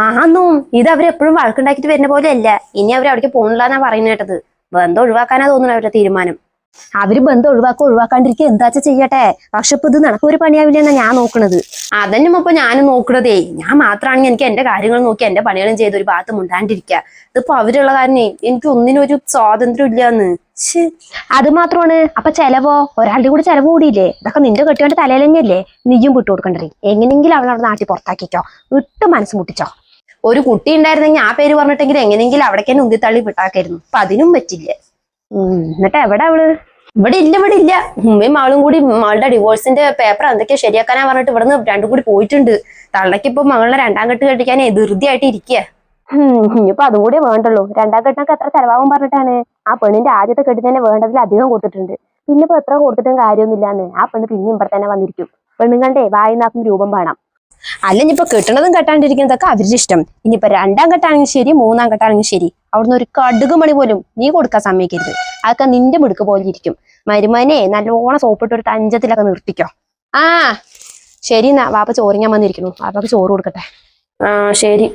ആന്നും ഇത് അവരെപ്പോഴും വഴക്കുണ്ടാക്കിട്ട് വരുന്ന പോലെ അല്ല. ഇനി അവർ അവിടേക്ക് പോകണില്ലാന്നാ പറയുന്നത് കേട്ടത്. ബന്ധം ഒഴിവാക്കാനാ തോന്നുന്നു അവരുടെ തീരുമാനം. അവര് ബന്ധം ഒഴിവാക്കാണ്ടിരിക്കുക എന്താച്ചാ ചെയ്യട്ടെ. പക്ഷെ ഇപ്പൊ ഇത് നടക്കൊരു പണിയാവില്ലെന്നാ ഞാൻ നോക്കണത്. അതന്നെ ഇപ്പൊ ഞാനും നോക്കണതേ. ഞാൻ മാത്രമാണെങ്കിൽ എനിക്ക് എന്റെ കാര്യങ്ങൾ നോക്കി എന്റെ പണികളും ചെയ്ത് ഒരു ഭാഗത്ത് മുണ്ടാണ്ടിരിക്കുക. ഇതിപ്പോ അവരുള്ള കാരണേ എനിക്ക് ഒന്നിനൊരു സ്വാതന്ത്ര്യം ഇല്ലാന്ന്. അത് മാത്രമാണ്. അപ്പൊ ചെലവോ ഒരാളുടെ കൂടെ ചെലവ് കൂടിയില്ലേ? ഇതൊക്കെ നിന്റെ കെട്ടിയോന്റെ തലയിൽ തന്നെയല്ലേ? നീയും വിട്ടു കൊടുക്കണ്ടേ. എങ്ങനെങ്കിലും അവളവിടെ നാട്ടിൽ പുറത്താക്കിക്കോ. ഇട്ട് മനസ്സ് മുട്ടിച്ചോ. ഒരു കുട്ടി ഉണ്ടായിരുന്നെങ്കിൽ ആ പേര് പറഞ്ഞിട്ടെങ്കിൽ എങ്ങനെയെങ്കിലും അവിടേക്ക് തന്നെ ഉന്തിത്തള്ളി വിട്ടാക്കായിരുന്നു. അപ്പൊ അതിനും പറ്റില്ല. എന്നിട്ട് എവിടെ അവള്? ഇവിടെ ഇല്ല. ഉമ്മയും മകളും കൂടി മകളുടെ ഡിവോഴ്സിന്റെ പേപ്പർ എന്തൊക്കെയാ ശരിയാക്കാനാ പറഞ്ഞിട്ട് ഇവിടുന്ന് രണ്ടും കൂടി പോയിട്ടുണ്ട്. തള്ളക്ക് ഇപ്പൊ മകളുടെ രണ്ടാം കെട്ട് കെട്ടിക്കാനേ ധൃതിയായിട്ട് ഇരിക്കുക. ഇനിയിപ്പൊ അതും കൂടി വേണ്ടുള്ളൂ. രണ്ടാം കെട്ടിനൊക്കെ എത്ര ചെലവാകും പറഞ്ഞിട്ടാണ്. ആ പെണ്ണിന്റെ ആദ്യത്തെ കെട്ടിന് വേണ്ടതിൽ അധികം കൊടുത്തിട്ടുണ്ട്. പിന്നെ ഇപ്പൊ എത്ര കൊടുത്തിട്ടും കാര്യമൊന്നുമില്ലാന്ന്. ആ പെണ്ണ് പിന്നെ ഇവിടെ തന്നെ വന്നിരിക്കും. പെണ്ണുങ്ങളുടെ വായിനാക്കും രൂപം വേണം. അല്ല ഇനിയിപ്പോ കെട്ടണതും കെട്ടാണ്ടിരിക്കുന്നതൊക്കെ അവരുടെ ഇഷ്ടം. ഇനിയിപ്പോ രണ്ടാം കെട്ടാണെങ്കിൽ ശരി, മൂന്നാം കെട്ടാണെങ്കിൽ ശരി, അവിടുന്ന് ഒരു കടുക് മണി പോലും നീ കൊടുക്കാൻ സമ്മതിക്കരുത്. അതൊക്കെ നിന്റെ മിടുക്ക് പോലെ ഇരിക്കും. മരുമാനെ നല്ലോണം സോപ്പിട്ട് ഒരു തഞ്ചത്തിലൊക്കെ നിർത്തിക്കോ. ശരി എന്നാ വാപ്പ ചോറിങ്ങാൻ വന്നിരിക്കുന്നു. വാപ്പക്ക് ചോറ് കൊടുക്കട്ടെ. ശരി.